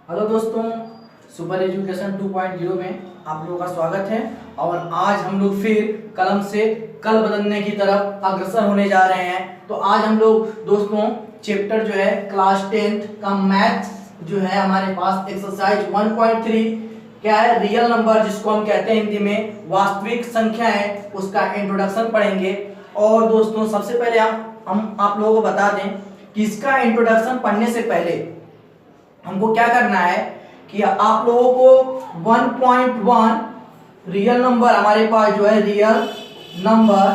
Hello दोस्तों, super education 2.0 में आप लोगों का स्वागत है। और आज हम लोग फिर कलम से कल बदलने की तरफ अग्रसर होने जा रहे हैं। तो आज हम लोग दोस्तों चैप्टर जो है क्लास 10th का मैथ्स जो है हमारे पास एक्सरसाइज 1.3 क्या है, रियल नंबर जिसको हम कहते हैं हिंदी में वास्तविक संख्या है, उसका इंट्रोडक्शन पढ़ेंगे। और दोस्तों सबसे पहले हम आप लोगों को बता दें कि इसका इंट्रोडक्शन पढ़ने से पहले हमको क्या करना है कि आप लोगों को 1.1 रियल नंबर हमारे पास जो है रियल नंबर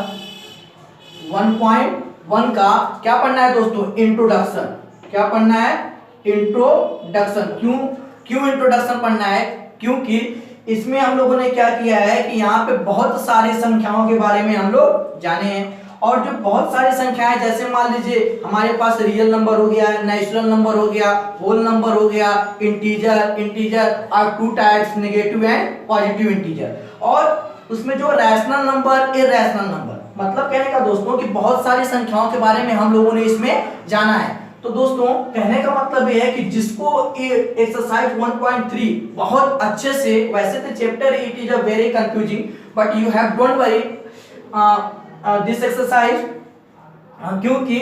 1.1 का क्या पढ़ना है दोस्तों, इंट्रोडक्शन। क्या पढ़ना है? इंट्रोडक्शन। क्यों इंट्रोडक्शन पढ़ना है? क्योंकि इसमें हम लोगों ने क्या किया है कि यहाँ पे बहुत सारी संख्याओं के बारे में हम लोग जाने हैं। और जो बहुत सारी संख्याएं, जैसे मान लीजिए हमारे पास रियल नंबर हो गया, नेचुरल नंबर हो गया, होल नंबर हो गया, इंटीजर और two types, negative and positive integer. और उसमें जो रैशनल नंबर, इरैशनल नंबर, मतलब कहने का दोस्तों कि बहुत सारी संख्याओं के बारे में हम लोगों ने इसमें जाना है। तो दोस्तों कहने का मतलब ये है कि जिसको एक्सरसाइज 1.3 बहुत अच्छे से, वैसे तो chapter it is a very confusing but you have don't worry this exercise, क्योंकि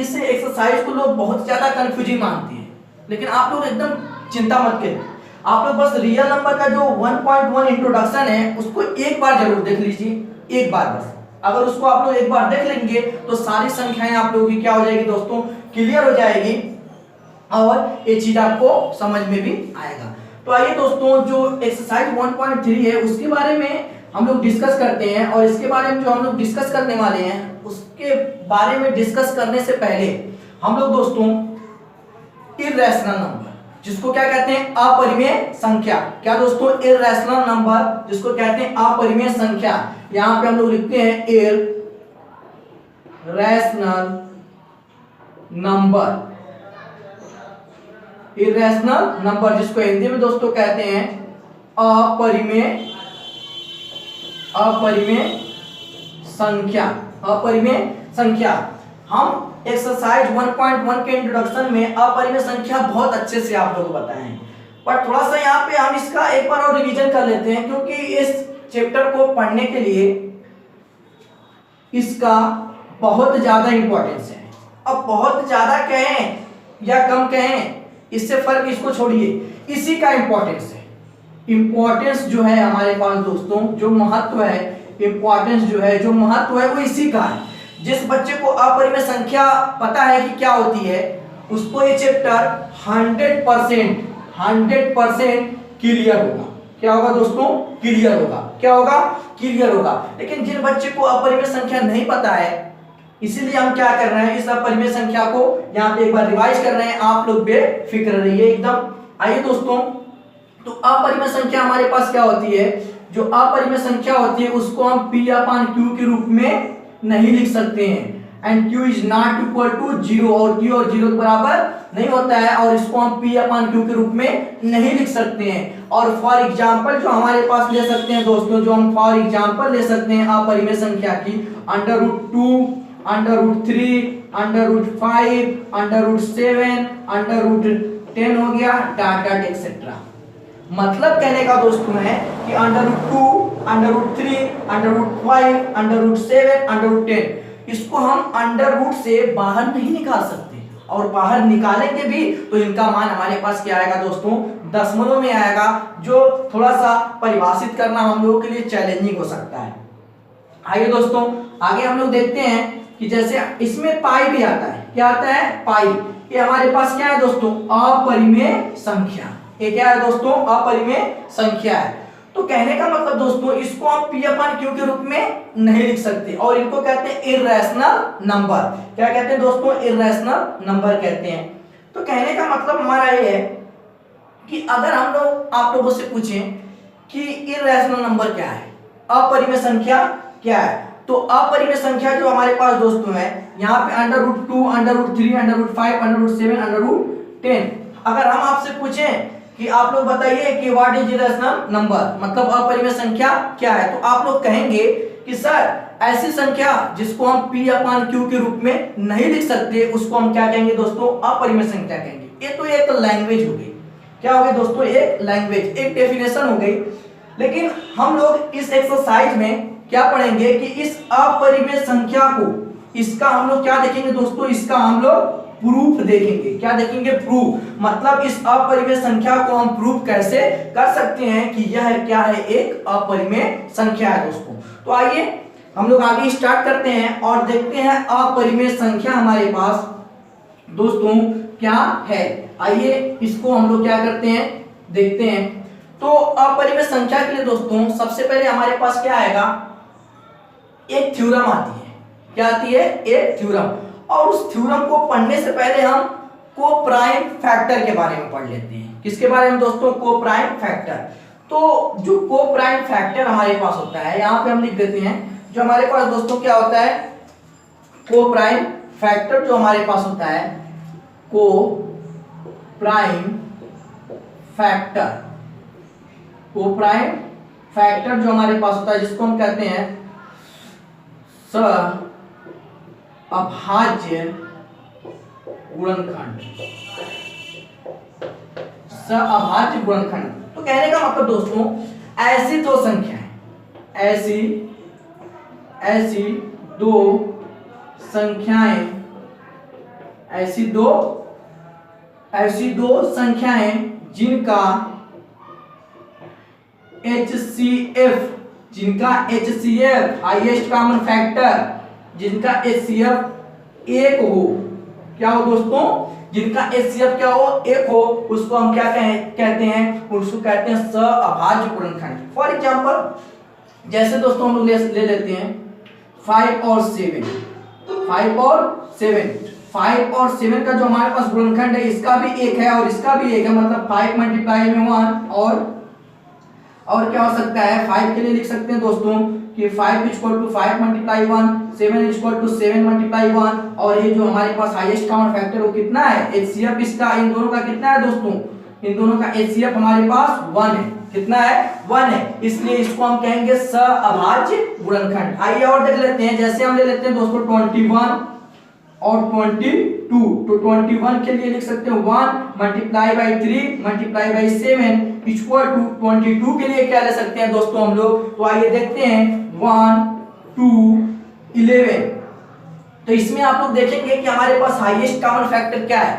इस एक्सरसाइज को लोग बहुत ज्यादा कंफ्यूजिंग मानते हैं। लेकिन आप लोग एकदम चिंता मत करिए, आप लोग बस रियल नंबर का जो 1.1 इंट्रोडक्शन है उसको एक बार जरूर देख लीजिए, एक बार बस। अगर उसको आप लोग एक बार देख लेंगे तो सारी संख्याएं आप लोगों की क्या हो जाएगी दोस्तों, क्लियर हो जाएगी और ये चीज आपको समझ में भी आएगा। तो आइए दोस्तों जो एक्सरसाइज 1.3 है उसके बारे में हम लोग डिस्कस करते हैं। और इसके बारे में जो हम लोग डिस्कस करने वाले हैं उसके बारे में डिस्कस करने से पहले हम लोग दोस्तों इरैशनल नंबर जिसको क्या कहते हैं, अपरिमेय संख्या। क्या दोस्तों? इरैशनल नंबर जिसको कहते हैं अपरिमेय संख्या। यहां पे हम लोग लिखते हैं इरैशनल नंबर। इरैशनल नंबर जिसको हिंदी में दोस्तों कहते हैं अपरिमेय संख्या। अपरिमेय संख्या। हम एक्सरसाइज 1.1 के इंट्रोडक्शन में अपरिमेय संख्या बहुत अच्छे से आप लोगों को बताए हैं, पर थोड़ा सा यहाँ पे हम इसका एक बार और रिवीजन कर लेते हैं, क्योंकि इस चैप्टर को पढ़ने के लिए इसका बहुत ज्यादा इंपॉर्टेंस है। अब बहुत ज्यादा कहें या कम कहें इससे फर्क, इसको छोड़िए, इसी का इंपॉर्टेंस है। इंपॉर्टेंस जो है हमारे पास दोस्तों, जो महत्व है, इंपॉर्टेंस जो है, जो महत्व है वो इसी का है। जिस बच्चे को अपरिमेय संख्या पता है कि क्या होती है, उसको ये चैप्टर 100% क्लियर होगा। क्या होगा दोस्तों? क्लियर होगा। क्या होगा? क्लियर होगा। लेकिन जिन बच्चे को अपरिमेय संख्या नहीं पता है, इसीलिए हम क्या कर रहे हैं, इस अपरिमेय संख्या को यहाँ पे एक बार रिवाइज कर रहे हैं। आप लोग बेफिक्र रहिए एकदम। आइए दोस्तों, तो अपरिमेय संख्या हमारे पास क्या होती है? जो अपरिमेय संख्या होती है उसको हम P/Q के रूप में नहीं लिख सकते हैं। And Q is not equal to 0, और Q और 0 के बराबर नहीं होता है, और इसको हम P/Q के रूप में नहीं लिख सकते हैं। और फॉर एग्जांपल जो हमारे पास ले सकते हैं दोस्तों, जो हम फॉर एग्जांपल ले सकते हैं अपरिमेय संख्या की, √2, √3, √5, √7, √10 हो गया, डॉट डॉट एक्सेट्रा। मतलब कहने का दोस्तों है कि √2, √3, √5, √7, √10 इसको हम अंडर रूट से बाहर नहीं निकाल सकते, और बाहर निकालेंगे भी तो इनका मान हमारे पास क्या आएगा दोस्तों, दशमलव में आएगा, जो थोड़ा सा परिभाषित करना हम लोगों के लिए चैलेंजिंग हो सकता है। आइए दोस्तों आगे हम लोग देखते हैं कि जैसे इसमें पाई भी आता है। क्या आता है? पाई। ये हमारे पास क्या है दोस्तों? अपरिमेय संख्या। ये क्या है दोस्तों? अपरिमेय संख्या है। तो कहने का मतलब दोस्तों, इसको हम P/Q के रूप में नहीं लिख सकते, और इनको कहते हैं इरैशनल नंबर। क्या कहते हैं दोस्तों? इरैशनल नंबर कहते हैं। तो कहने का मतलब हमारा ये है कि अगर हम लोग आप लोगों से पूछें कि इरैशनल नंबर क्या है, अपरिमेय संख्या क्या है, तो अपरिमेय संख्या जो हमारे पास दोस्तों है, यहाँ पे √2, √3, √5, √7, √10। अगर हम आपसे पूछें कि आप लोग बताइए कि व्हाट इज इरैशनल नंबर, मतलब अपरिमेय संख्या क्या है, तो आप लोग कहेंगे कि सर ऐसी संख्या जिसको हम P/Q के रूप में नहीं लिख सकते उसको हम क्या कहेंगे दोस्तों? अपरिमेय संख्या कहेंगे। ये तो एक लैंग्वेज हो गई, क्या हो गया दोस्तों, एक लैंग्वेज, एक डेफिनेशन हो गई। लेकिन हम लोग इस एक्सरसाइज में क्या पढ़ेंगे कि इस अपरिमेय संख्या को, इसका हम लोग क्या देखेंगे दोस्तों, इसका हम लोग प्रूफ देखेंगे। क्या देखेंगे, प्रूफ, मतलब इस अपरिमेय संख्या को हम प्रूफ कैसे कर सकते हैं कि यह क्या है, एक अपरिमेय संख्या है दोस्तों। तो आइए हम लोग आगे स्टार्ट करते हैं और देखते हैं अपरिमेय संख्या हमारे पास दोस्तों क्या है। आइए इसको हम लोग क्या करते हैं, देखते हैं। तो अपरिमेय संख्या के लिए दोस्तों सबसे पहले हमारे पास क्या आएगा, एक थ्योरम आती है। क्या आती है, एक थ्योरम। और उस थ्योरम को पढ़ने से पहले हम को प्राइम फैक्टर के बारे में पढ़ लेते हैं। किसके बारे में दोस्तों, को प्राइम फैक्टर। तो जो को प्राइम फैक्टर हमारे पास होता है, यहाँ पे हम लिख देते हैं, जो हमारे पास दोस्तों क्या होता है, को प्राइम फैक्टर जो हमारे पास होता है, को प्राइम फैक्टर, को प्राइम फैक्टर जो हमारे पास होता है, जिसको हम कहते हैं अभाज्य गुणनखंड, अभाज्य गुणनखंड। तो कहने का मतलब दोस्तों, ऐसी दो संख्याएं, ऐसी दो संख्याएं, ऐसी दो संख्याएं जिनका HCF हाईएस्ट कॉमन फैक्टर, जिनका HCF एक हो। क्या हो दोस्तों, जिनका HCF क्या हो, एक हो, उसको हम क्या कहते हैं, उसको कहते हैं अभाज्य गुणनखंड। फॉर एग्जांपल जैसे दोस्तों हम लोग ले लेते हैं 5 और 7, 5 और 7 का जो हमारे पास गुणनखंड है, इसका भी एक है और इसका भी एक है, मतलब 5 मल्टीप्लाई में 1 और क्या हो सकता है, 5 के लिए लिख सकते हैं दोस्तों कि 5 equal to 5 multiply 1, 7 equal to 7 multiply 1। और ये जो हमारे पास हाईएस्ट कॉमन फैक्टर वो कितना है, HCF इसका, इन दोनों का कितना है दोस्तों, इन दोनों का HCF हमारे पास 1 है। कितना है, 1 है, इसलिए इसको हम कहेंगे अभाज्य गुणनखंड। आइए और देख लेते हैं, जैसे हम ले लेते हैं दोस्तों 21 और 22। तो 21 के लिए लिख सकते हैं 1 multiply by 3 multiply by 7 equal to 22 के लिए क्या ले सकते हैं दोस्तों हम लोग। तो आइए देखते हैं 1 2 11। तो इसमें आप लोग देखेंगे कि हमारे पास हाईएस्ट कॉमन फैक्टर क्या है।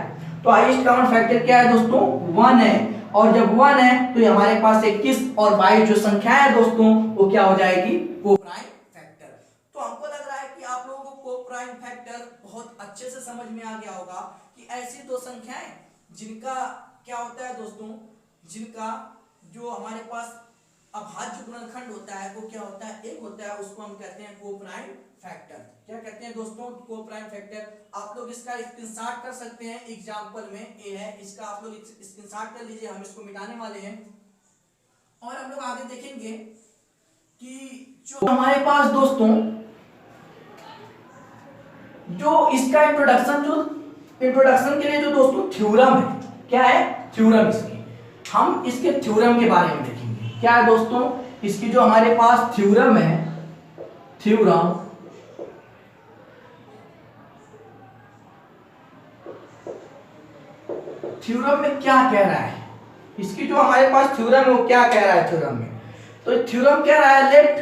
तो हाईएस्ट कॉमन फैक्टर क्या है दोस्तों, 1 है। और जब 1 है तो हमारे पास 21 और 22 जो संख्या है दोस्तों वो क्या हो जाएगी, को प्राइम फैक्टर। तो हमको लग रहा है कि आप लोगों को को प्राइम फैक्टर बहुत अच्छे से समझ में आ गया होगा कि ऐसी दो संख्याएं जिनका क्या होता है दोस्तों, जिनका जो हमारे पास अभाज्य गुणनखंड होता है वो क्या होता है, एक होता है, उसको हम कहते हैं को प्राइम फैक्टर। क्या कहते हैं दोस्तों, को प्राइम फैक्टर। आप लोग इसका स्क्रीनशॉट कर सकते हैं, एग्जांपल में ए है, इसका आप लोग स्क्रीनशॉट कर लीजिए, हम इसको मिटाने वाले हैं। और हम लोग आगे देखेंगे कि जो हमारे पास दोस्तों जो इसका इंट्रोडक्शन के लिए जो दोस्तों थ्योरम है, क्या है थ्योरम, हम इसके थ्योरम के बारे में देखेंगे। क्या है दोस्तों, इसकी जो हमारे पास थ्योरम है, थ्योरम में क्या कह रहा है, इसकी जो हमारे पास थ्योरम है वो क्या कह रहा है थ्योरम में। तो थ्योरम कह रहा है late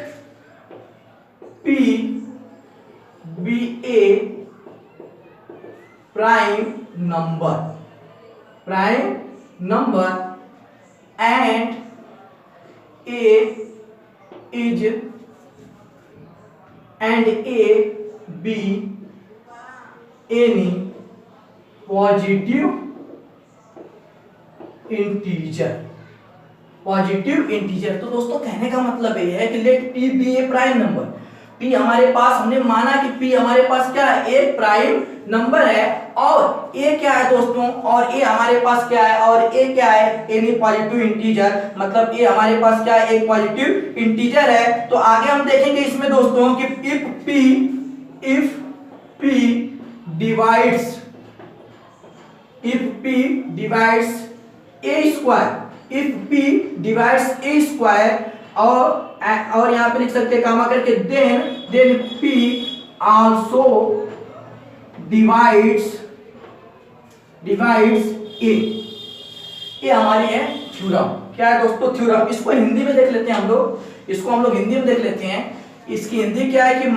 P be a prime number and A be any positive integer. तो दोस्तों कहने का मतलब ये है कि लेट P बी ए प्राइम नंबर। P हमारे पास, हमने माना कि P हमारे पास क्या है, एक प्राइम नंबर है। और A क्या है दोस्तों, और A हमारे पास क्या है, और A क्या है, एनी पॉजिटिव इंटीजर, मतलब A हमारे पास क्या है, एक पॉजिटिव इंटीजर है। तो आगे हम देखेंगे इसमें दोस्तों कि if P divides a square और यहाँ पे लिख सकते हैं कामा करके then P also divides a। ये हमारी है थ्योरम। क्या है दोस्तों? थ्योरम। इसको हिंदी में देख लेते हैं हम लोग, इसको हम लोग हिंदी में देख लेते हैं। इसकी हिंदी क्या है कि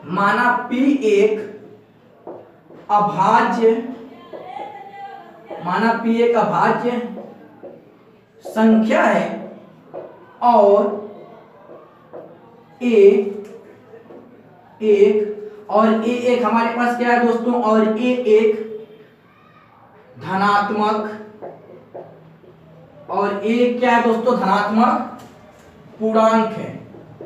माना P एक अभाज्य, माना P एक अभाज्य संख्या है और A एक, और A एक हमारे पास क्या है दोस्तों, और A एक धनात्मक, और A क्या है दोस्तों? धनात्मक पूर्णांक है।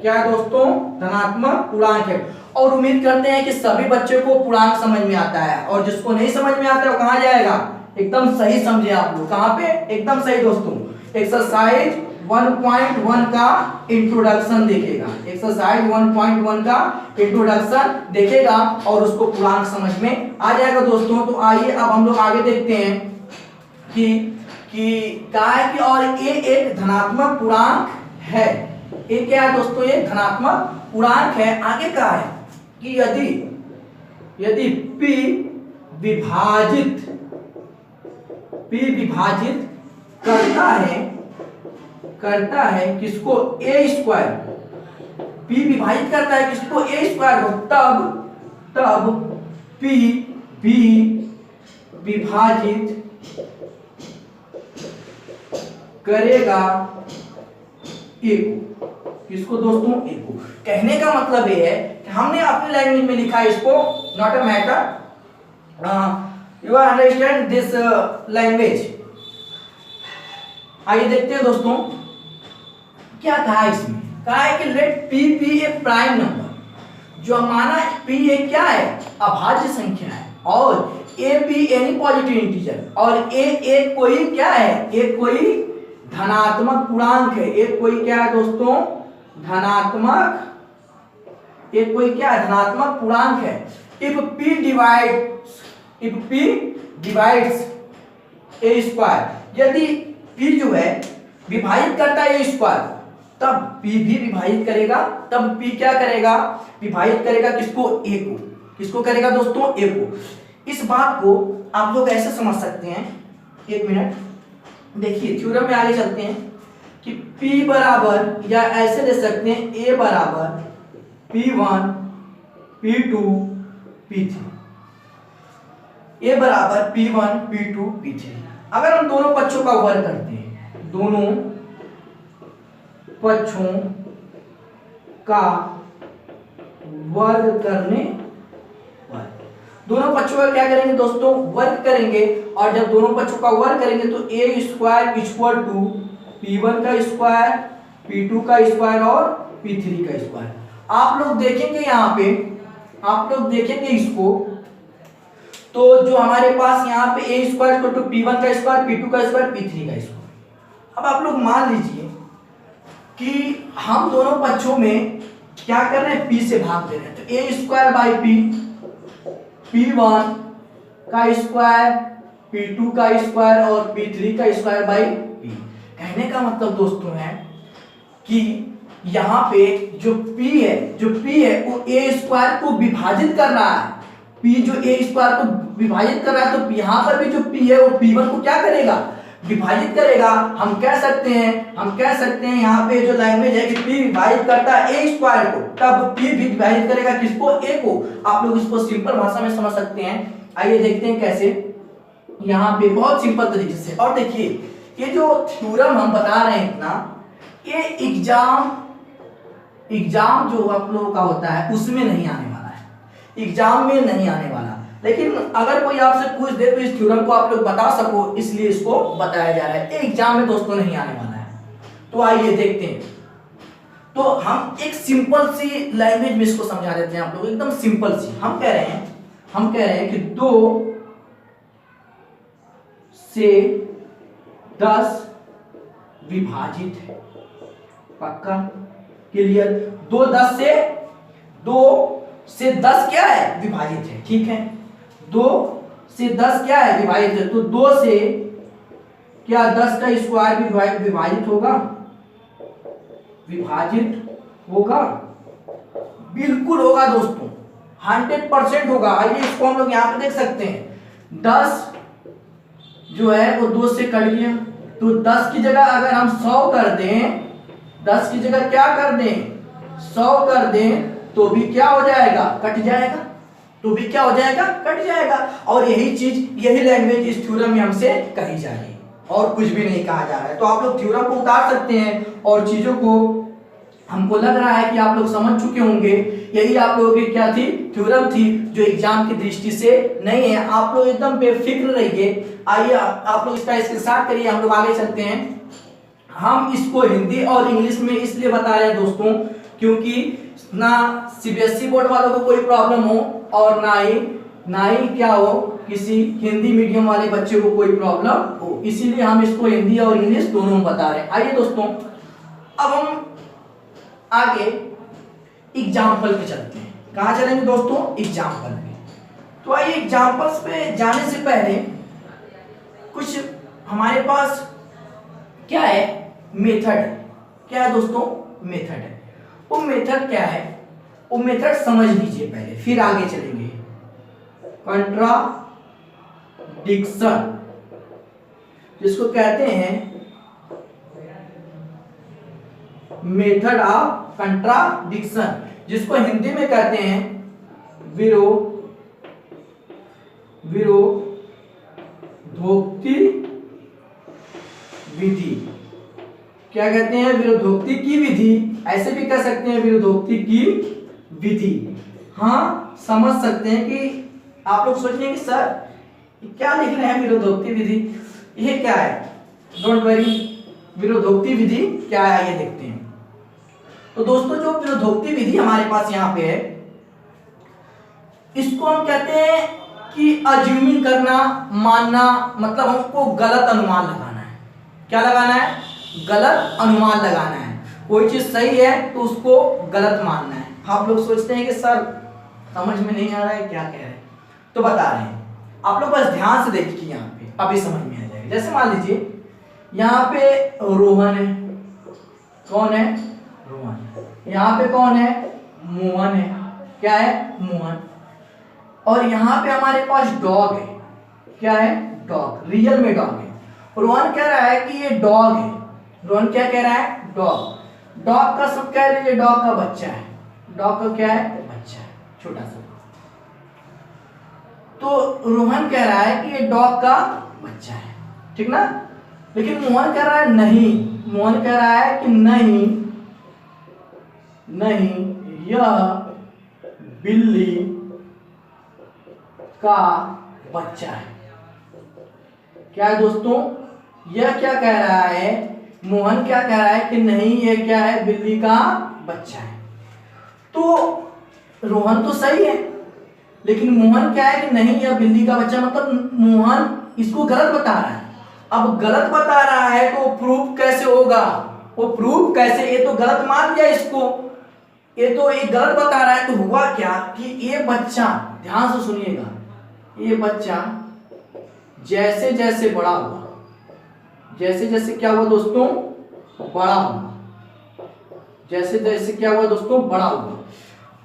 क्या है दोस्तों? धनात्मक पूर्णांक है। और उम्मीद करते हैं कि सभी बच्चों को पूर्णांक समझ में आता है, और जिसको नहीं समझ में आता है वो कहां जाएगा? एकदम सही समझे आप लोग, कहां पे? एकदम सही दोस्तों, एक्सरसाइज 1.1 का इंट्रोडक्शन देखेगा। एक्सरसाइज 1.1 का इंट्रोडक्शन देखेगा और उसको पूर्णांक समझ में आ जाएगा दोस्तों। तो आइए अब हम लोग आगे देखते हैं कि क्या है कि और ये एक धनात्मक पूर्णांक है। ये क्या है दोस्तों? ये धनात्मक पूर्णांक है। आगे क्या है कि यदि P विभाजित करता है किसको? A square. P विभाजित करता है किसको? A स्क्वायर को, तब P भी विभाजित करेगा A को। किसको दोस्तों? A को। कहने का मतलब ये है कि हमने अपनी लैंग्वेज में लिखा है इसको, not a matter, you understand this language. आइए देखते हैं दोस्तों क्या कहा है इसमें। कहा है कि लेट P बी ए प्राइम नंबर। जो माना P एक क्या है? अभाज्य संख्या है, और A be any positive integer, और A एक कोई क्या है? एक कोई धनात्मक पूर्णांक है। एक कोई क्या है दोस्तों? धनात्मक, एक कोई क्या है? धनात्मक पूर्णांक है। If P divides A square, यदि P जो है विभाजित करता है A स्क्वायर, तब P भी विभाजित करेगा। तब P क्या करेगा? विभाजित करेगा किसको? A को। किसको करेगा दोस्तों? A को। इस बात को आप लोग ऐसे समझ सकते हैं, एक मिनट देखिए, थ्योरम में आगे चलते हैं कि P बराबर, या ऐसे ले सकते हैं A बराबर P1 P2 P3, A बराबर P1 P2 P3। अगर हम दोनों पक्षों का वर्ग करते हैं, दोनों पक्षों का वर्ग करने पर, दोनों पक्षों का क्या करेंगे दोस्तों? वर्ग करेंगे। और जब दोनों पक्षों का वर्ग करेंगे तो A square equal to P1 का स्क्वायर, P2 का स्क्वायर और P3 का स्क्वायर। आप लोग देखेंगे यहाँ पे, आप लोग देखेंगे इसको, तो जो हमारे पास यहाँ पे A square equal to P1 का स्क्वायर, P2 का स्क्वायर, P3 का स्क्वायर। अब आप लोग मान लीजिए कि हम दोनों पक्षों में क्या कर रहे हैं? P से भाग दे रहे हैं। तो A square by P, P1 का स्क्वायर, P2 का स्क्वायर और P3 का स्क्वायर बाई P। कहने का मतलब दोस्तों है कि यहाँ पे जो P है वो A स्क्वायर को विभाजित कर रहा है। P जो A स्क्वायर को विभाजित कर रहा है, तो यहाँ पर भी जो P है वो P1 को क्या करेगा? विभाजित करेगा। हम कह सकते हैं यहाँ पे जो लैंग्वेज है कि P विभाजित करता है A स्क्वायर को, तब P भी विभाजित करेगा किसको? A को। आप लोग इसको सिंपल भाषा में समझ सकते हैं। आइए देखते हैं कैसे, यहाँ पे बहुत सिंपल तरीके से। और देखिए ये जो थ्योरम हम बता रहे हैं इतना, ये एग्जाम जो आप लोगों का होता है उसमें नहीं आने वाला है, एग्जाम में नहीं आने वाला। लेकिन अगर कोई आपसे पूछ दे तो इस थ्योरम को आप लोग बता सको, इसलिए इसको बताया जा रहा है। एग्जाम में दोस्तों नहीं आने वाला है। तो आइए देखते हैं। तो हम एक सिंपल सी लैंग्वेज में इसको समझा देते हैं आप लोग, एकदम सिंपल सी। हम कह रहे हैं कि 2 से 10 विभाजित है। पक्का? क्लियर? 2 से 10 क्या है? विभाजित है। ठीक है, 2 से 10 क्या है? विभाजित है। तो 2 से क्या 10 का स्क्वायर भी विभाजित होगा? विभाजित होगा, बिल्कुल होगा दोस्तों, 100% होगा। आइए इसको हम लोग यहाँ पे देख सकते हैं। 10 जो है वो 2 से कट गया, तो 10 की जगह अगर हम 100 कर दें, 10 की जगह क्या कर दें 100 कर दें, तो भी क्या हो जाएगा कट जाएगा, तो भी क्या हो जाएगा कट जाएगा। और यही चीज यही लैंग्वेज इस थ्योरम में हमसे कही जा रही है और कुछ भी नहीं कहा जा रहा है। तो आप लोग थ्योरम को उतार सकते हैं और चीजों को हमको लग रहा है कि आप लोग समझ चुके होंगे। यही आप लोगों की क्या थी थ्योरम थी जो एग्जाम की दृष्टि से नहीं है। आप लोग एकदम बेफिक्र रहिए। आइए आप लोग इसका स्क्रीनशॉट करिए, हम लोग आगे चलते हैं। हम इसको हिंदी और इंग्लिश में इसलिए बता रहे हैं दोस्तों क्योंकि ना सीबीएसई बोर्ड वालों को कोई प्रॉब्लम हो और ना ही क्या हो किसी हिंदी मीडियम वाले बच्चे को कोई प्रॉब्लम हो, इसीलिए हम इसको हिंदी और इंग्लिश दोनों में बता रहे हैं। आइए दोस्तों अब हम आगे एग्जाम्पल पे चलते हैं। कहाँ चलेंगे दोस्तों एग्जाम्पल पे। तो आइए एग्जाम्पल्स पे जाने से पहले कुछ हमारे पास क्या है मेथड, क्या है दोस्तों मेथड है। वो मेथड क्या है वो मेथड समझ लीजिए पहले, फिर आगे चलेंगे। कंट्राडिक्शन जिसको कहते हैं मेथड ऑफ कंट्राडिक्शन, जिसको हिंदी में कहते हैं विरोधोक्ति विधि। क्या कहते हैं विरोधोक्ति की विधि, ऐसे भी कह सकते हैं विरोधोक्ति की विधि। हाँ समझ सकते हैं कि आप लोग सोच रहे हैं कि सर क्या लिख रहे हैं विरोधोक्ति विधि, ये क्या है। डोंट वरी, विरोधोक्ति विधि क्या है ये देखते हैं। तो दोस्तों जो विरोधोक्ति विधि हमारे पास यहाँ पे है, इसको हम कहते हैं कि अज्यूमिंग करना, मानना, मतलब हमको गलत अनुमान लगाना है। क्या लगाना है गलत अनुमान लगाना है। कोई चीज सही है तो उसको गलत मानना है। आप लोग सोचते हैं कि सर समझ में नहीं आ रहा है क्या कह रहे हैं, तो बता रहे हैं। आप लोग बस ध्यान से देखिए, यहाँ पे अभी समझ में आ जाएगा। जैसे मान लीजिए यहाँ पे रोहन है, कौन है रोहन, यहाँ पे कौन है मोहन है, क्या है मोहन। और यहाँ पे हमारे पास डॉग है, क्या है डॉग, रियल में डॉग है। रोहन कह रहा है कि ये डॉग है, रोहन क्या कह रहा है डॉग। डॉग का सब कह लीजिए डॉग का बच्चा है, डॉग का क्या है बच्चा है छोटा सा। तो रोहन कह रहा है कि ये डॉग का बच्चा है, ठीक ना। लेकिन मोहन कह रहा है नहीं, मोहन कह रहा है कि नहीं यह बिल्ली का बच्चा है। क्या है दोस्तों यह क्या कह रहा है, मोहन क्या कह रहा है कि नहीं ये क्या है बिल्ली का बच्चा है। तो रोहन तो सही है लेकिन मोहन क्या है कि नहीं यह बिल्ली का बच्चा, मतलब मोहन इसको गलत बता रहा है। अब गलत बता रहा है तो प्रूफ कैसे होगा, वो प्रूफ कैसे, ये तो गलत मान लिया इसको, ये तो एक गलत बता रहा है। तो हुआ क्या कि ये बच्चा, ध्यान से सुनिएगा, ये बच्चा जैसे जैसे बड़ा हुआ, जैसे जैसे क्या हुआ दोस्तों बड़ा हुआ, जैसे जैसे क्या हुआ दोस्तों बड़ा हुआ।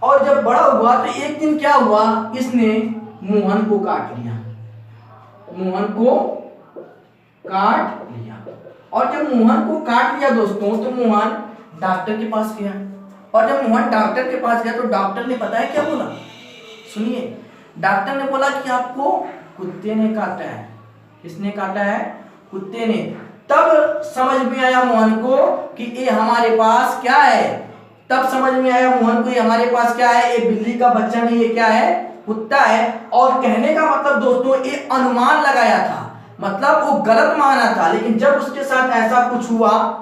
और जब बड़ा हुआ तो एक दिन क्या हुआ, इसने मोहन को काट लिया, मोहन को काट लिया। और जब मोहन को काट लिया दोस्तों तो मोहन डॉक्टर के पास गया। और जब मोहन डॉक्टर के पास गया तो डॉक्टर ने पता है क्या बोला, सुनिए। डॉक्टर ने बोला कि आपको कुत्ते ने काटा है। किसने काटा है कुत्ते ने। तब समझ में आया मोहन को कि ये हमारे पास क्या है, तब समझ में आया मोहन को ये हमारे पास क्या है, ये बिल्ली का बच्चा नहीं, ये क्या है कुत्ता है। और कहने का मतलब दोस्तों ये अनुमान लगाया था, मतलब वो गलत माना था। लेकिन जब उसके साथ ऐसा कुछ हुआ,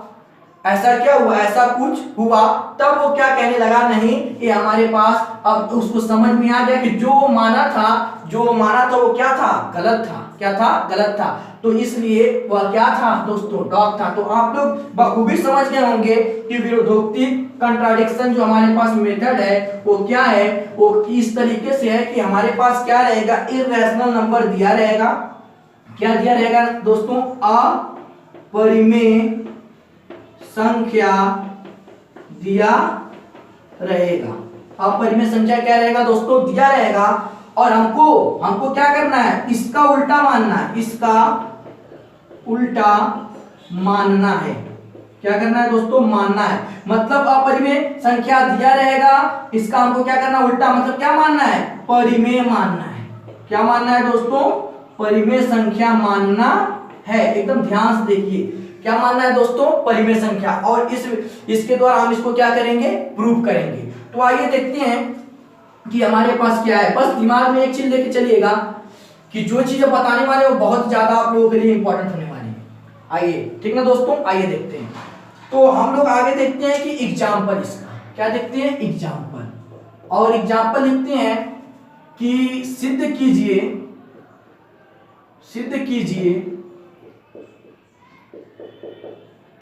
ऐसा क्या हुआ, ऐसा कुछ हुआ, तब वो क्या कहने लगा, नहीं ये हमारे पास। अब उसको समझ में आ गया कि जो वो माना था, जो वो माना था वो क्या था गलत था, क्या था गलत था। तो इसलिए वह क्या था दोस्तों डॉग था। तो आप लोग बखूबी समझ गए होंगे कि विरोधोक्ति कंट्राडिक्शन जो हमारे पास मेथड है वो क्या है, वो इस तरीके से है कि हमारे पास क्या रहेगा, इर्रेशनल नंबर दिया रहेगा। क्या दिया रहेगा दोस्तों, अपरिमेय संख्या दिया रहेगा। अपरिमेय संख्या क्या रहेगा दोस्तों दिया रहेगा। और हमको क्या करना है, इसका उल्टा मानना है, इसका उल्टा मानना है। क्या करना है दोस्तों? मानना है। मतलब अपरिमेय संख्या दिया रहेगा, इसका हमको क्या करना? उल्टा, मतलब क्या मानना है? परिमेय मानना है। क्या मानना है दोस्तों? परिमेय संख्या मानना है। एकदम ध्यान से देखिए, क्या मानना है दोस्तों? परिमेय संख्या। और इसके द्वारा हम इसको क्या करेंगे? प्रूव करेंगे। तो आइए देखते हैं कि हमारे पास क्या है। बस दिमाग में एक चीज लेके चलिएगा कि जो चीजें बताने वाले वो बहुत ज्यादा आप लोगों के लिए इंपॉर्टेंट होने वाली है। आइए, ठीक ना दोस्तों? आइए देखते हैं। तो हम लोग आगे देखते हैं कि एग्जाम्पल इसका क्या देखते हैं? एग्जाम्पल। और एग्जाम्पल लिखते हैं कि सिद्ध कीजिए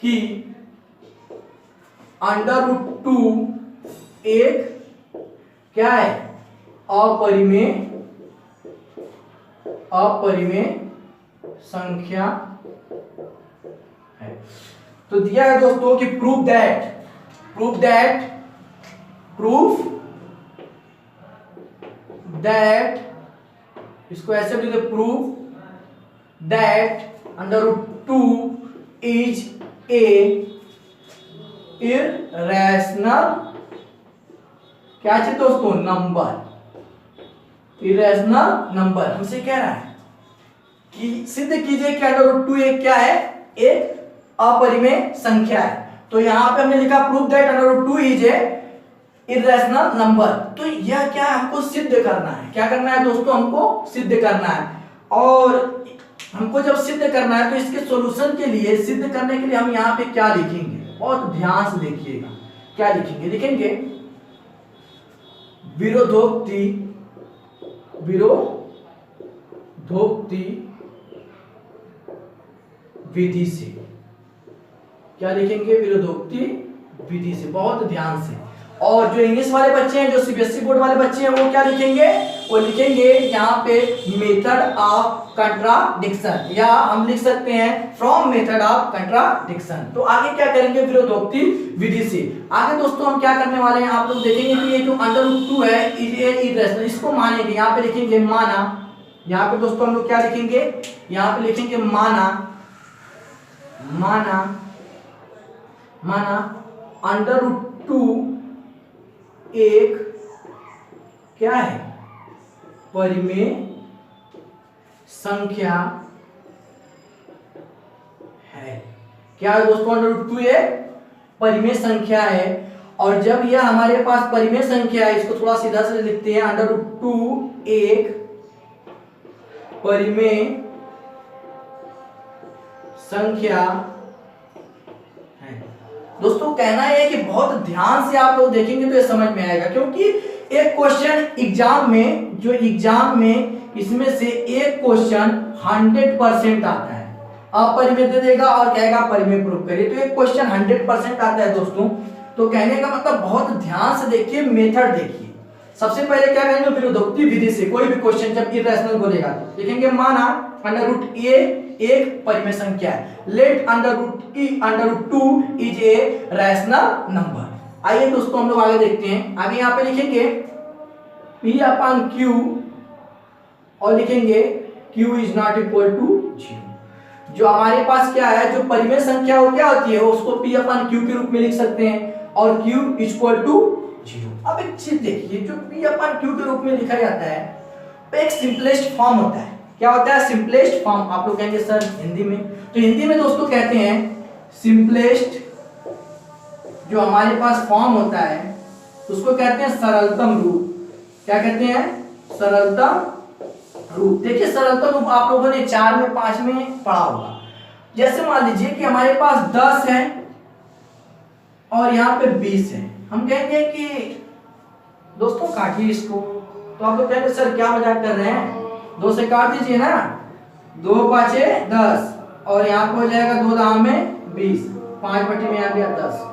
कि √2 एक क्या है? अपरिमेय संख्या है। तो दिया है दोस्तों कि प्रूफ दैट इसको ऐसे भी लिखते, proof that √2 is A irrational क्या चाहिए दोस्तों? नंबर। इरेशनल नंबर हमसे कह रहा है कि सिद्ध कीजिए कि √2 एक क्या है? एक अपरिमेय संख्या है। तो यहां पे हमने लिखा proof that √2 is A irrational number. तो यह क्या है? हमको सिद्ध करना है। क्या करना है दोस्तों? हमको सिद्ध करना है। और हमको जब सिद्ध करना है तो इसके सॉल्यूशन के लिए, सिद्ध करने के लिए हम यहाँ पे क्या लिखेंगे? बहुत ध्यान से देखिएगा। क्या लिखेंगे? लिखेंगे विरोधोक्ति विधि से। क्या लिखेंगे? विरोधोक्ति विधि से। बहुत ध्यान से। और जो इंग्लिश वाले बच्चे हैं, जो सीबीएसई बोर्ड वाले बच्चे हैं, वो क्या लिखेंगे? वो लिखेंगे यहाँ पे मेथड ऑफ कंट्राडिक्शन, या हम लिख सकते हैं फ्रॉम मेथड ऑफ कंट्राडिक्शन। तो आगे क्या करेंगे? विरोधोक्ति विधि से। आगे दोस्तों हम क्या करने वाले हैं? आप लोग देखेंगे कि ये जो √2 है इरेशनल, इसको मानेंगे। यहाँ पे लिखेंगे माना। यहाँ पे दोस्तों हम लोग क्या लिखेंगे? यहाँ पे लिखेंगे माना √2 एक क्या है? परिमेय संख्या है। क्या है दोस्तों? √2 एक परिमेय संख्या है। और जब यह हमारे पास परिमेय संख्या है, इसको थोड़ा सीधा से लिखते हैं, √2 एक परिमेय संख्या है। दोस्तों कहना यह है कि बहुत ध्यान से आप लोग देखेंगे तो ये समझ में आएगा, क्योंकि एक क्वेश्चन एग्जाम में इसमें से एक क्वेश्चन 100% आता है। अपरिमेय दे देगा और कहेगा परिमेय प्रूफ करिए। तो एक क्वेश्चन 100% आता है दोस्तों। तो कहने का मतलब बहुत ध्यान से देखिए, मेथड देखिए। सबसे पहले क्या करेंगे? विरोधोक्ति विधि से। कोई भी क्वेश्चन जब इरेशनल बोलेगा तो लिखेंगे माना √a एक परिमेय संख्या है। Let √2 is a rational number. आइए दोस्तों हम लोग आगे देखते हैं। आगे यहाँ पे लिखेंगे P/Q और लिखेंगे Q is not equal to 0। जो हमारे पास क्या है? जो परिमेय संख्या वो क्या होती है? उसको P/Q के रूप में लिख सकते हैं और Q इक्वल टू 0। अब एक चीज देखिए, जो P/Q के रूप में लिखा जाता है वो एक सिंपलेस्ट फॉर्म होता है। क्या होता है? Simplest form. आप लोग कहेंगे सर हिंदी में, तो हिंदी में दोस्तों कहते हैं सिंपलेस्ट। जो हमारे पास फॉर्म होता है उसको कहते हैं सरलतम रूप। क्या कहते हैं? सरलतम रूप। देखिए सरलतम रूप आप लोगों ने 4 में 5 में पढ़ा होगा। जैसे मान लीजिए कि हमारे पास 10 है और यहाँ पे 20 है। हम कहेंगे कि दोस्तों काटिए इसको। तो आप लोग कहेंगे सर क्या मजाक कर रहे हैं? 2 से काट दीजिए ना, 2 5 10 और यहाँ पे हो जाएगा 2 दाम में 20, 5 बटे में आ गया 10।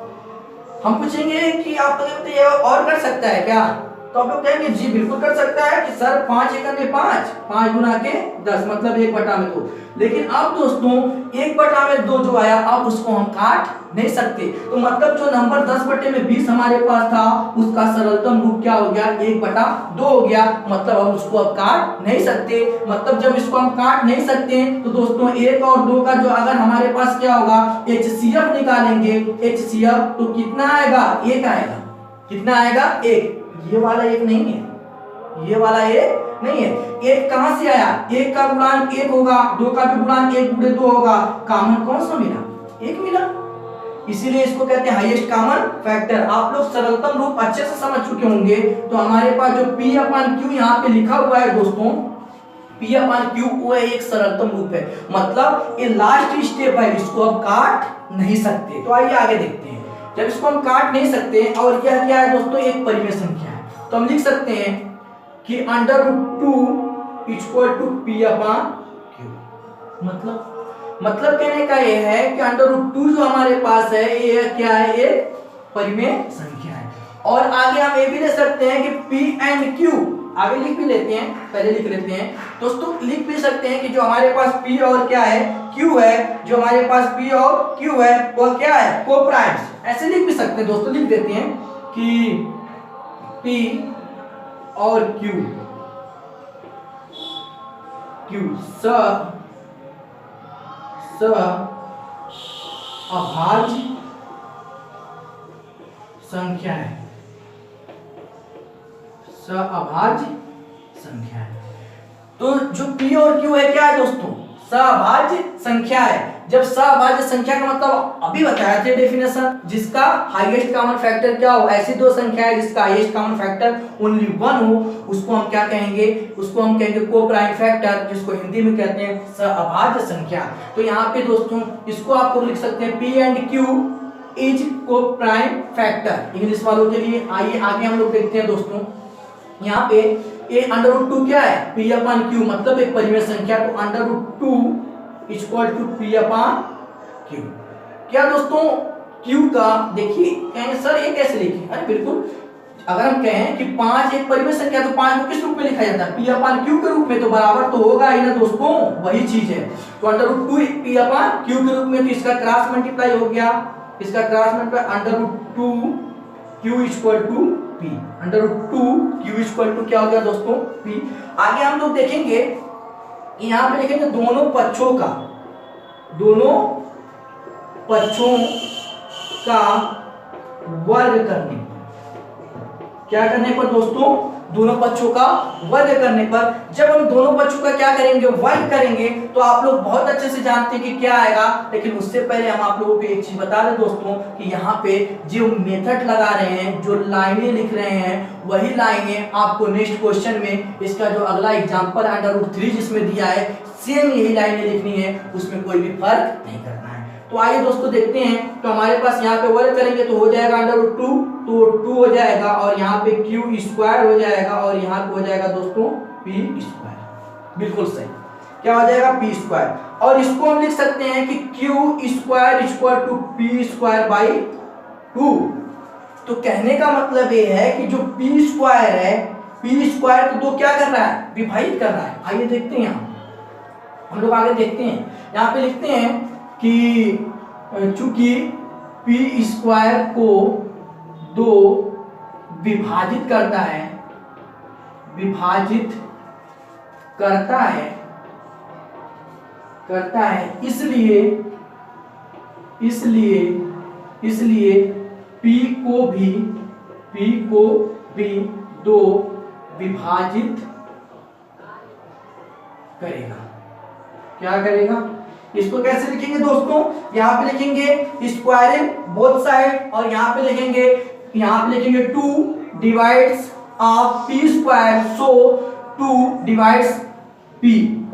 हम पूछेंगे कि आप ये और कर सकता है क्या? तो आप लोग कहेंगे जी बिल्कुल कर सकता है कि सर 5 एकड़ में 5 गुना के 10 मतलब 1/2। लेकिन अब दोस्तों 1/2 जो आया अब उसको हम काट नहीं सकते। तो मतलब जो नंबर 10/20 हमारे पास था उसका सरलतम रूप क्या हो गया 1/2 हो गया। मतलब हम उसको अब काट नहीं सकते। मतलब जब इसको हम काट नहीं सकते तो दोस्तों 1 और 2 का जो अगर हमारे पास क्या होगा HCF निकालेंगे, HCF तो कितना आएगा 1 आएगा। कितना आएगा 1। ये वाला 1 नहीं है, ये वाला 1 नहीं है। 1 कहां से आया 1 का गुणांक 1 होगा, 2 का भी गुणांक 1 गुणे 2 होगा। कॉमन कौन सा मिला 1 मिला। इसीलिए इसको कहते हैं हाईएस्ट कॉमन फैक्टर। आप लोग सरलतम रूप अच्छे से समझ चुके होंगे। तो हमारे पास जो P/Q यहाँ पे लिखा हुआ है दोस्तों P/Q वो एक सरलतम रूप है। मतलब ये लास्ट स्टेप है, इसको अब काट नहीं सकते। तो आइए आगे देखते हैं। जब इसको हम काट नहीं सकते और यह क्या है दोस्तों एक परिमेय संख्या है तो हम लिख सकते हैं कि √2 = P/Q। मतलब कहने का यह है कि √2 जो हमारे पास है ये क्या है एक परिमेय संख्या है। और आगे हम ये भी ले सकते हैं कि P/Q आगे लिख भी लेते हैं, पहले लिख लेते हैं दोस्तों। लिख भी सकते हैं कि जो हमारे पास P और क्या है Q है, जो हमारे पास P और Q है वो क्या है कोप्राइम्स। ऐसे लिख भी सकते हैं दोस्तों। लिख देते हैं कि P और Q अभाज्य संख्या है, अभाज्य संख्या है। तो जो P और Q है क्या है दोस्तों सभाज्य संख्या है। जब सभाज्य संख्या का मतलब अभी बताया थे डेफिनेशन, जिसका हाईएस्ट कॉमन फैक्टर क्या हो, ऐसी दो संख्या है जिसका हाईएस्ट कॉमन फैक्टर ओनली 1 हो, उसको हम क्या कहेंगे, उसको हम कहेंगे कोप्राइम फैक्टर, जिसको हिंदी में कहते हैं सभाज्य संख्या। तो यहाँ पे दोस्तों इसको आप लोग लिख सकते हैं P&Q is coprime factor English वालों के लिए। आइए आगे हम लोग देखते हैं दोस्तों। यहाँ पे ये √2 क्या है P/Q मतलब एक परिमेय संख्या। तो √2 = P/Q। क्या दोस्तों Q का देखिए कहेंगे सर ये कैसे लिखे, अरे बिल्कुल अगर हम कहें कि 5 एक परिमेय संख्या तो 5 को किस रूप में लिखा जाता है P/Q के रूप में, तो बराबर तो होगा ही ना दोस्तों, वही चीज है। तो √2 P/Q के रूप में, तो इसका क्रॉस मल्टीप्लाई हो गया, इसका cross multiply √2 Q = P। √2 Q = क्या हो गया दोस्तों P। आगे हम लोग देखेंगे यहाँ पे लिखेंगे दोनों पक्षों का वर्ग करने, क्या करने पर दोस्तों दोनों पक्षों का वर्ग करने पर। जब हम दोनों पक्षों का क्या करेंगे वर्ग करेंगे तो आप लोग बहुत अच्छे से जानते हैं कि क्या आएगा। लेकिन उससे पहले हम आप लोगों को एक चीज बता दें दोस्तों कि यहाँ पे जो मेथड लगा रहे हैं, जो लाइनें लिख रहे हैं, वही लाइनें आपको नेक्स्ट क्वेश्चन में इसका जो अगला एग्जांपल √3 जिसमें दिया है सेम यही लाइनें लिखनी है, उसमें कोई भी फर्क नहीं करना है। तो आइए दोस्तों देखते हैं। तो हमारे पास यहाँ पे वर्ग करेंगे तो हो जाएगा √2 तो 2 हो जाएगा, और यहाँ पे Q² हो जाएगा, और यहाँ पे हो जाएगा दोस्तों P²। बिल्कुल सही, क्या हो जाएगा P²। और इसको हम लिख सकते हैं कि Q² = P²/2। तो कहने का मतलब ये है कि जो P² है, P² को दो क्या कर रहा है विभाजित कर रहा है। आइए देखते हैं, यहाँ हम लोग आगे देखते हैं। यहाँ पे लिखते हैं कि चूंकि P² को 2 विभाजित करता है, इसलिए P को भी 2 विभाजित करेगा। क्या करेगा, इसको कैसे लिखेंगे दोस्तों, यहाँ पे लिखेंगे स्क्वायरिंग बोथ साइड, और यहाँ पे लिखेंगे 2 divides of P², so 2 divides P।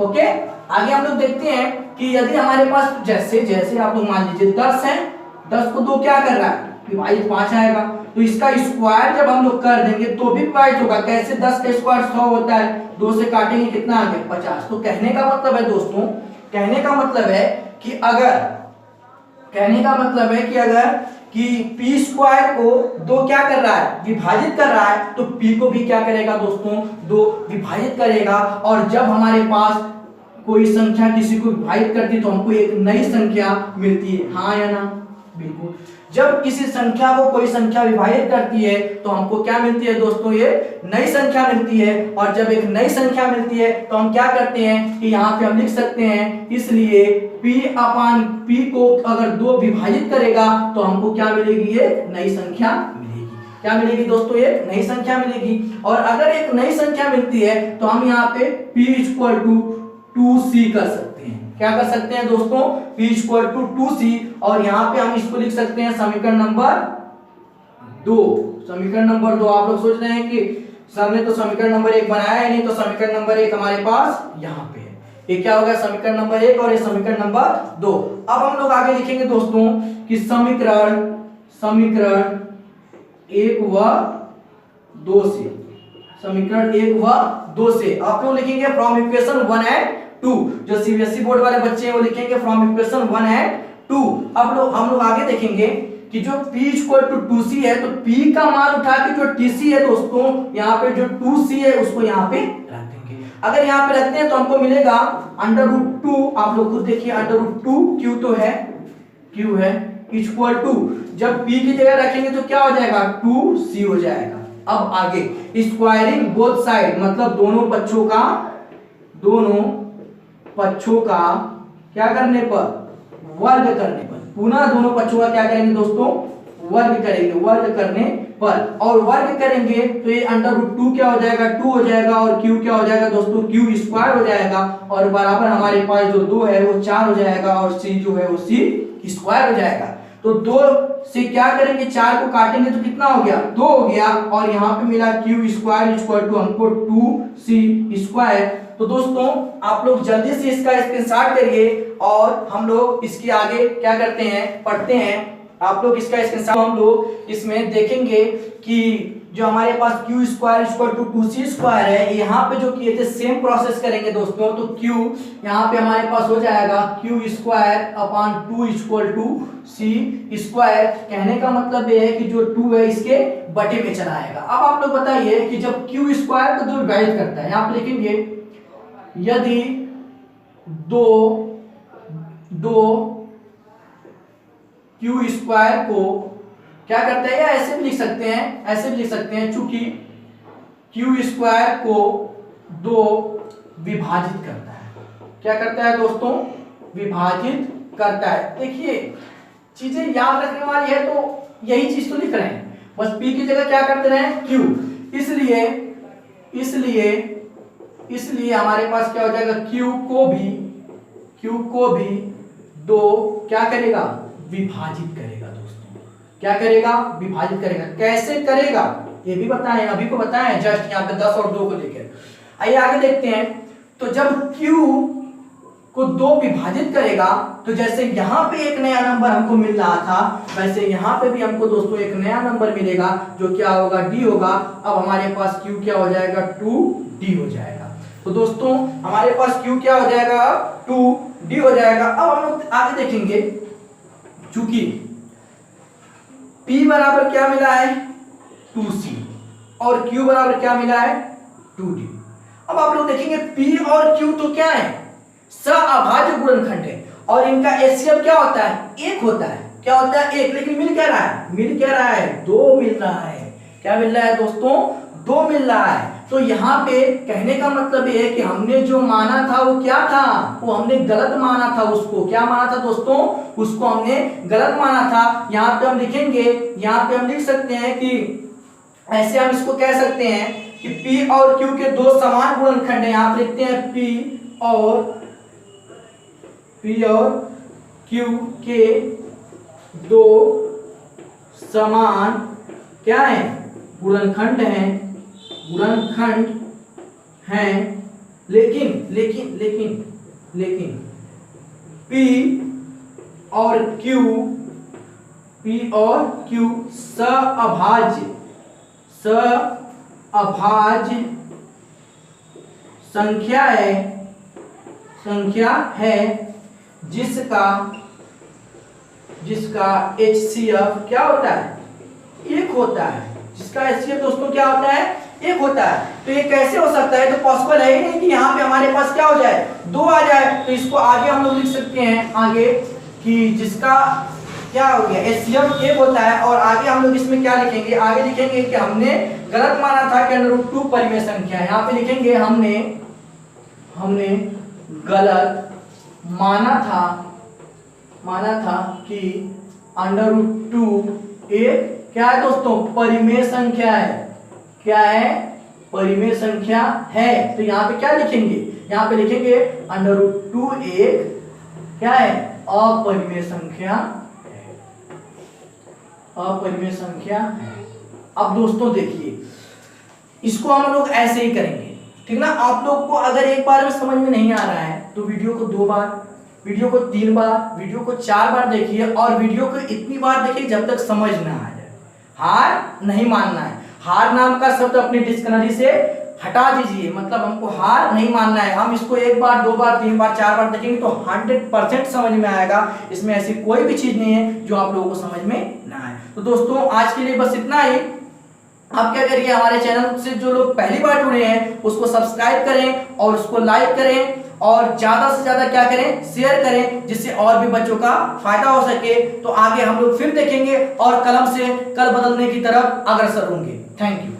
Okay, आगे हम लोग देखते हैं कि यदि हमारे पास जैसे आप लोग मान लीजिए 10 है, 10 को 2 क्या कर रहा है विभाजित 5 आएगा, तो इसका स्क्वायर जब हम लोग कर देंगे तो भी विभाजित होगा। कैसे 10 का स्क्वायर 100 होता है, 2 से काटेंगे कितना आ गया 50। तो कहने का मतलब है दोस्तों, कहने का मतलब है कि अगर कि पी स्क्वायर को 2 क्या कर रहा है, विभाजित कर रहा है, तो पी को भी क्या करेगा दोस्तों, 2 विभाजित करेगा। और जब हमारे पास कोई संख्या किसी को विभाजित करती है तो हमको एक नई संख्या मिलती है, हाँ या ना, बिल्कुल। जब किसी संख्या को कोई संख्या विभाजित करती है तो हमको क्या मिलती है दोस्तों, ये नई संख्या मिलती है। और जब एक नई संख्या मिलती है तो हम क्या करते हैं कि यहाँ पे हम लिख सकते हैं, इसलिए p अपान p को अगर 2 विभाजित करेगा तो हमको क्या मिलेगी, ये नई संख्या मिलेगी। क्या मिलेगी दोस्तों, ये नई संख्या मिलेगी। और अगर एक नई संख्या मिलती है तो हम यहाँ पे p इक्वल टू 2c कर सकते हैं। क्या कर सकते हैं दोस्तों, p इक्वल टू 2c। और यहाँ पे हम इसको लिख सकते हैं समीकरण नंबर 2। समीकरण नंबर 2। आप लोग सोच रहे हैं कि सर ने तो समीकरण नंबर 1 बनाया है, नहीं, तो समीकरण नंबर 1 हमारे पास यहाँ पे है। ये क्या होगा, समीकरण नंबर 1 और ये समीकरण नंबर 2। अब हम लोग आगे लिखेंगे दोस्तों कि समीकरण 1 व 2 से, समीकरण 1 व 2 से आप लोग लिखेंगे फ्रॉम इक्वेशन 1 एंड 2। जो सीबीएसई बोर्ड वाले बच्चे हैं वो लिखेंगे फ्रॉम इक्वेशन 1 एंड 2। अब हम लोग आगे देखेंगे कि जो p इक्वल टू 2c है तो p का मान उठा के जो tc है दोस्तों, यहाँ पे जो 2c है उसको यहाँ पे रख देंगे। अगर यहाँ पे रखते हैं तो हमको मिलेगा √2। आप लोग खुद देखिए √2 q तो है, q है, इक्वल टू जब p की जगह रखेंगे तो क्या हो जाएगा, 2c हो जाएगा। अब आगे स्क्वायरिंग बोथ साइड, मतलब दोनों पक्षों का क्या करने पर, वर्ग करने पर, पुनः दोनों पक्षों का क्या करेंगे दोस्तों, वर्ग करेंगे, वर्ग करने पर। और वर्ग करेंगे तो ये √2 क्या हो जाएगा, 2 हो जाएगा। और q क्या हो जाएगा दोस्तों, q स्क्वायर हो जाएगा। और बराबर हमारे पास जो 2 है वो 4 हो जाएगा और c जो है वो c स्क्वायर हो जाएगा। तो 2 से क्या करेंगे, 4 को काटेंगे तो कितना हो गया, 2 हो गया। और यहाँ पे मिला q स्क्वायर इक्वल टू हमको 2c स्क्वायर। तो दोस्तों आप लोग जल्दी से इसका स्क्रीनशॉट करिए और हम लोग इसके आगे क्या करते हैं, पढ़ते हैं। आप लोग इसका स्क्रीनशॉट, हम लोग इसमें देखेंगे कि जो हमारे पास q square equal to 2c square है, यहाँ पे जो किए थे सेम प्रोसेस करेंगे दोस्तों। तो q यहाँ पे हमारे पास हो जाएगा q square upon 2 equal to c square. कहने का मतलब ये है कि जो 2 है इसके बटे में चला आएगा। अब आप लोग बताइए कि जब q स्क्वायर को 2 विभाजित करता है, यहाँ पे लिखेंगे यदि दो q स्क्वायर को क्या करता है, या ऐसे भी लिख सकते हैं, ऐसे भी लिख सकते हैं, चूंकि q स्क्वायर को 2 विभाजित करता है। क्या करता है दोस्तों, विभाजित करता है। देखिए चीजें याद रखने वाली है, तो यही चीज तो लिख रहे हैं, बस p की जगह क्या करते रहे, q। इसलिए हमारे पास क्या हो जाएगा, q को भी 2 क्या करेगा, विभाजित करेगा दोस्तों। क्या करेगा, विभाजित करेगा। कैसे करेगा ये भी बताएं, अभी को बताएं, जस्ट यहाँ पे 10 और 2 को लेकर। आइए आगे देखते हैं। तो जब q को 2 विभाजित करेगा तो जैसे यहाँ पे एक नया नंबर हमको मिल रहा था, वैसे यहाँ पे भी हमको दोस्तों एक नया नंबर मिलेगा जो क्या होगा, d होगा। अब हमारे पास q क्या हो जाएगा, 2d हो जाएगा। तो दोस्तों हमारे पास q क्या हो जाएगा, 2d हो जाएगा। अब हम लोग आगे देखेंगे, चूंकि p बराबर क्या मिला है, 2c, और q बराबर क्या मिला है, 2d। अब आप लोग देखेंगे p और q तो क्या है, सअभाज्य गुणनखंड है, और इनका एचसीएफ क्या होता है, 1 होता है। क्या होता है, 1। लेकिन मिल क्या रहा है, 2 मिल रहा है। क्या मिल रहा है दोस्तों, 2 मिल रहा है। तो यहाँ पे कहने का मतलब ये है कि हमने जो माना था वो क्या था, वो हमने गलत माना था। उसको क्या माना था दोस्तों, उसको हमने गलत माना था। यहाँ पे हम लिखेंगे, यहाँ पे हम लिख सकते हैं कि ऐसे हम इसको कह सकते हैं कि P और Q के 2 समान गुणनखंड है। यहाँ पे लिखते हैं P और Q के 2 समान क्या है, गुणनखंड हैं, लेकिन P और Q सअभाज्य संख्या है, जिसका HCF क्या होता है, 1 होता है, जिसका HCF दोस्तों क्या होता है, 1 होता है। तो ये कैसे हो सकता है, तो पॉसिबल है ही नहीं कि यहाँ पे हमारे पास क्या हो जाए, 2 आ जाए। तो इसको आगे हम लोग लिख सकते हैं आगे कि जिसका क्या हो गया, HCF 1 होता है। और आगे हम लोग इसमें क्या लिखेंगे, आगे लिखेंगे कि हमने गलत माना था कि √2 परिमेय संख्या है। यहाँ पे लिखेंगे हमने गलत माना था कि √2 एक क्या है दोस्तों, परिमेय संख्या है। क्या है, परिमेय संख्या है। तो यहाँ पे क्या लिखेंगे, यहाँ पे लिखेंगे √2 एक क्या है, अपरिमेय संख्या है, अपरिमेय संख्या है। अब दोस्तों देखिए, इसको हम लोग ऐसे ही करेंगे, ठीक ना। आप लोग को अगर एक बार में समझ में नहीं आ रहा है तो वीडियो को 2 बार, वीडियो को 3 बार, वीडियो को 4 बार देखिए, और वीडियो को इतनी बार देखिए जब तक समझ ना आ जाए। हार नहीं मानना है, हार नाम का शब्द अपने डिक्शनरी से हटा दीजिए, मतलब हमको हार नहीं मानना है। हम इसको 1 बार 2 बार 3 बार 4 बार देखेंगे तो 100% समझ में आएगा। इसमें ऐसी कोई भी चीज नहीं है जो आप लोगों को समझ में ना आए। तो दोस्तों आज के लिए बस इतना ही। आप क्या करिए, हमारे चैनल से जो लोग पहली बार जुड़े हैं उसको सब्सक्राइब करें और उसको लाइक करें, और ज्यादा से ज्यादा क्या करें, शेयर करें, जिससे और भी बच्चों का फायदा हो सके। तो आगे हम लोग फिर देखेंगे और कलम से कल बदलने की तरफ अग्रसर होंगे। Thank you.